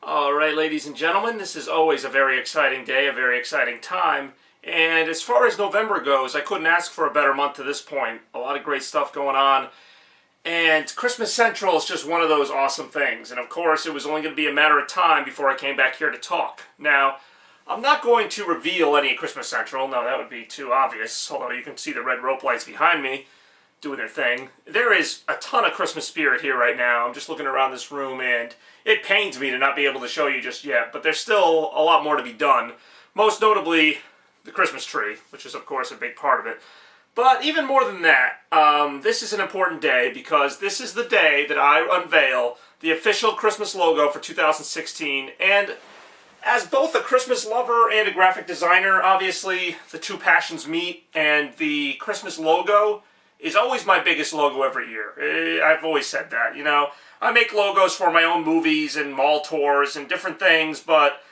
All right, ladies and gentlemen, this is always a very exciting day, a very exciting time. And as far as November goes, I couldn't ask for a better month to this point. A lot of great stuff going on. And Christmas Central is just one of those awesome things. And of course, it was only going to be a matter of time before I came back here to talk. Now, I'm not going to reveal any Christmas Central. No, that would be too obvious. Although you can see the red rope lights behind me doing their thing. There is a ton of Christmas spirit here right now. I'm just looking around this room and it pains me to not be able to show you just yet, but there's still a lot more to be done. Most notably, the Christmas tree, which is of course a big part of it. But even more than that, this is an important day because this is the day that I unveil the official Christmas logo for 2016. And as both a Christmas lover and a graphic designer, obviously the two passions meet, and the Christmas logo is always my biggest logo every year. I've always said that, you know. I make logos for my own movies and mall tours and different things, but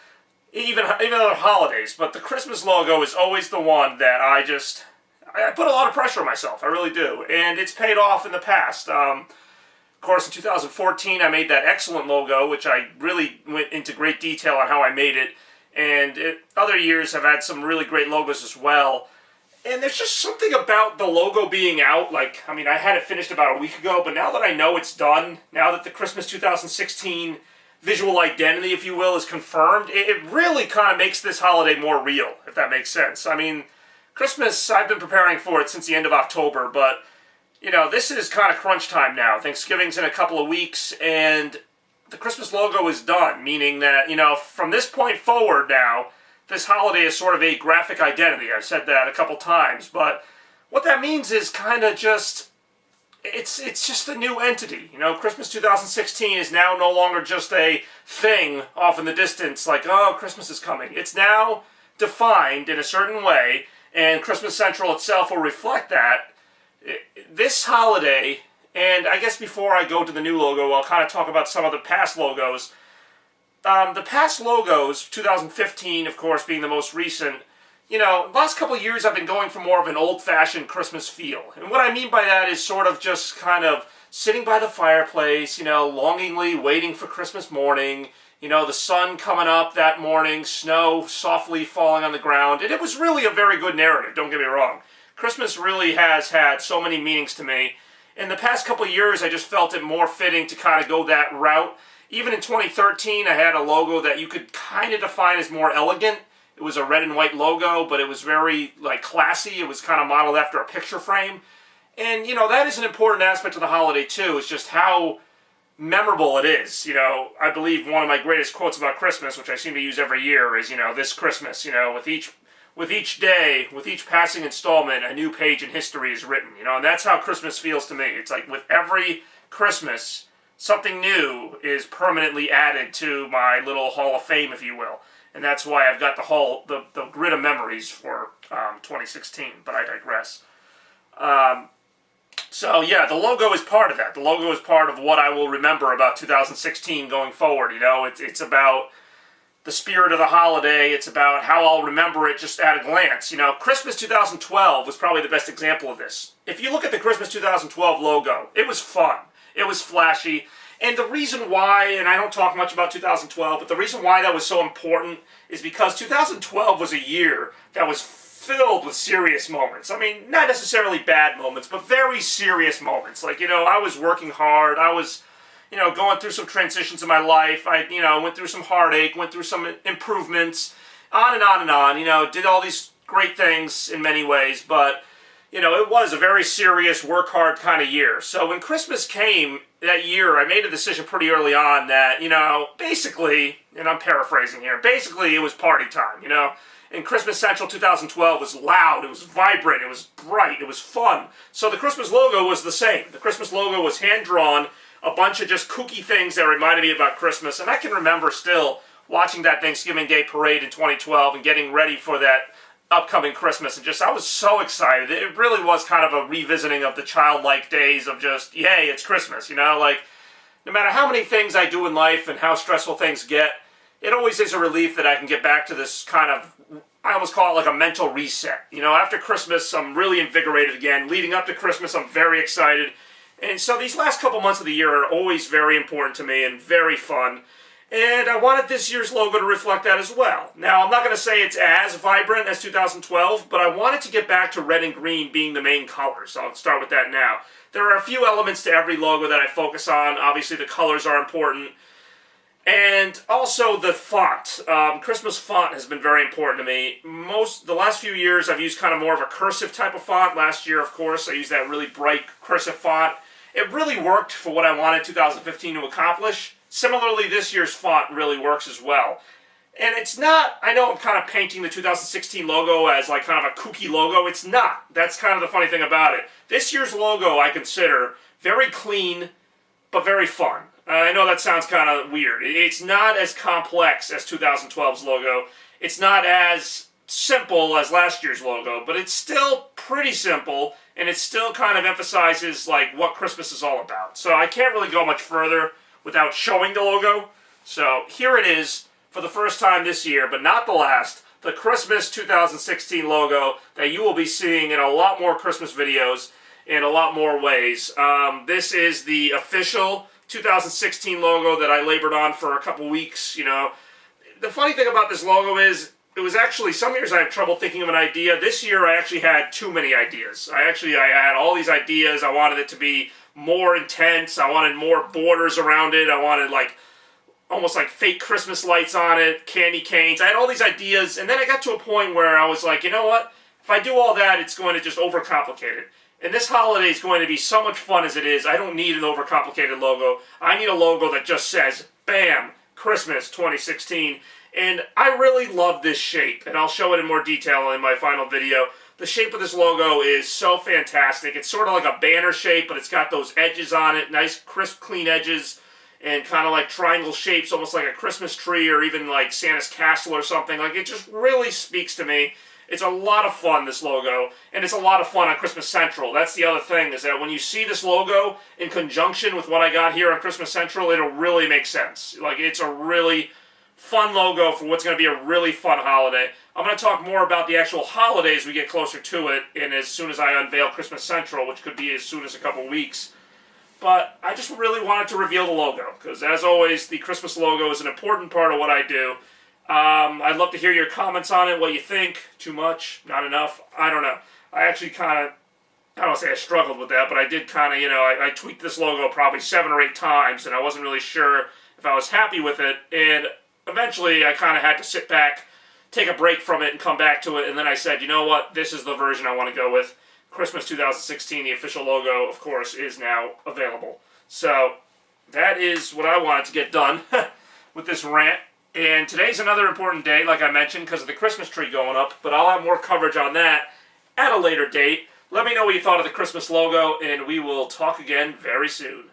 even other holidays. But the Christmas logo is always the one that I put a lot of pressure on myself. I really do. And it's paid off in the past. Of course, in 2014, I made that excellent logo, which I really went into great detail on how I made it. And other years have had some really great logos as well. And there's just something about the logo being out, I had it finished about a week ago, but now that I know it's done, now that the Christmas 2016 visual identity, if you will, is confirmed, it really kind of makes this holiday more real, if that makes sense. I mean, Christmas, I've been preparing for it since the end of October, but, you know, this is kind of crunch time now. Thanksgiving's in a couple of weeks, and the Christmas logo is done, meaning that, you know, from this point forward now, this holiday is sort of a graphic identity. I've said that a couple times, but what that means is kind of just, it's just a new entity. You know, Christmas 2016 is now no longer just a thing off in the distance, like, oh, Christmas is coming. It's now defined in a certain way, and Christmas Central itself will reflect that. This holiday, and I guess before I go to the new logo, I'll kind of talk about some of the past logos. The past logos, 2015, of course, being the most recent, you know, last couple of years I've been going for more of an old-fashioned Christmas feel. And what I mean by that is sort of just kind of sitting by the fireplace, you know, longingly waiting for Christmas morning, you know, the sun coming up that morning, snow softly falling on the ground. And it was really a very good narrative, don't get me wrong. Christmas really has had so many meanings to me. In the past couple of years, I just felt it more fitting to kind of go that route. Even in 2013, I had a logo that you could kind of define as more elegant. It was a red and white logo, but it was very, classy. It was kind of modeled after a picture frame. And, you know, that is an important aspect of the holiday, too. It's just how memorable it is. You know, I believe one of my greatest quotes about Christmas, which I seem to use every year, is, you know, this Christmas, you know, with each day, with each passing installment, a new page in history is written. You know, and that's how Christmas feels to me. It's like with every Christmas, something new is permanently added to my little Hall of Fame, if you will. And that's why I've got the grid of memories for 2016, but I digress. So yeah, the logo is part of that. The logo is part of what I will remember about 2016 going forward. You know, it's about the spirit of the holiday. It's about how I'll remember it just at a glance. You know, Christmas 2012 was probably the best example of this. If you look at the Christmas 2012 logo, it was fun. It was flashy. And the reason why, and I don't talk much about 2012, but the reason why that was so important is because 2012 was a year that was filled with serious moments. I mean, not necessarily bad moments, but very serious moments. Like, you know, I was working hard. I was, you know, going through some transitions in my life. I, you know, went through some heartache, went through some improvements, on and on and on. You know, did all these great things in many ways, but you know, it was a very serious, work hard kind of year. So when Christmas came that year, I made a decision pretty early on that, you know, basically, and I'm paraphrasing here, basically it was party time, you know. And Christmas Central 2012 was loud, it was vibrant, it was bright, it was fun. So the Christmas logo was the same. The Christmas logo was hand-drawn, a bunch of just kooky things that reminded me about Christmas. And I can remember still watching that Thanksgiving Day parade in 2012 and getting ready for that upcoming Christmas, and I was so excited. It really was kind of a revisiting of the childlike days of just, yay, it's Christmas, you know, like, no matter how many things I do in life and how stressful things get, it always is a relief that I can get back to this kind of, I almost call it like a mental reset. You know, after Christmas, I'm really invigorated again. Leading up to Christmas, I'm very excited. And so these last couple months of the year are always very important to me and very fun. And I wanted this year's logo to reflect that as well. Now, I'm not going to say it's as vibrant as 2012, but I wanted to get back to red and green being the main colors. So I'll start with that now. There are a few elements to every logo that I focus on. Obviously, the colors are important. And also the font. Christmas font has been very important to me. The last few years, I've used kind of more of a cursive type of font. Last year, of course, I used that really bright cursive font. It really worked for what I wanted 2015 to accomplish. Similarly, this year's font really works as well. And it's not, I know I'm kind of painting the 2016 logo as like kind of a kooky logo. It's not. That's kind of the funny thing about it. This year's logo I consider very clean, but very fun. I know that sounds kind of weird. It's not as complex as 2012's logo. It's not as simple as last year's logo, but it's still pretty simple, and it still kind of emphasizes like what Christmas is all about. So I can't really go much further without showing the logo. So here it is for the first time this year, but not the last, the Christmas 2016 logo that you will be seeing in a lot more Christmas videos in a lot more ways. This is the official 2016 logo that I labored on for a couple weeks. You know, the funny thing about this logo is it was actually, some years I have trouble thinking of an idea. This year I actually had too many ideas. I had all these ideas. I wanted it to be more intense. I wanted more borders around it. I wanted like almost like fake Christmas lights on it, candy canes. I had all these ideas, and then I got to a point where I was like, you know what? If I do all that, it's going to just overcomplicate it. And this holiday is going to be so much fun as it is. I don't need an overcomplicated logo. I need a logo that just says, bam, Christmas 2016. And I really love this shape, and I'll show it in more detail in my final video. The shape of this logo is so fantastic. It's sort of like a banner shape, but it's got those edges on it, nice, crisp, clean edges, and kind of like triangle shapes, almost like a Christmas tree or even like Santa's castle or something. Like, it just really speaks to me. It's a lot of fun, this logo, and it's a lot of fun on Christmas Central. That's the other thing, is that when you see this logo in conjunction with what I got here on Christmas Central, it'll really make sense. Like, it's a really fun logo for what's going to be a really fun holiday. I'm going to talk more about the actual holidays we get closer to it, and as soon as I unveil Christmas Central, which could be as soon as a couple weeks. But I just really wanted to reveal the logo, because as always, the Christmas logo is an important part of what I do. I'd love to hear your comments on it, what you think. Too much? Not enough? I don't know. I actually kind of, I don't want to say I struggled with that, but I did kind of, you know, I tweaked this logo probably 7 or 8 times, and I wasn't really sure if I was happy with it, and eventually I kind of had to sit back, take a break from it, and come back to it, and then I said, you know what, this is the version I want to go with. Christmas 2016, the official logo, of course, is now available. So, that is what I wanted to get done with this rant. And today's another important day, like I mentioned, because of the Christmas tree going up, but I'll have more coverage on that at a later date. Let me know what you thought of the Christmas logo, and we will talk again very soon.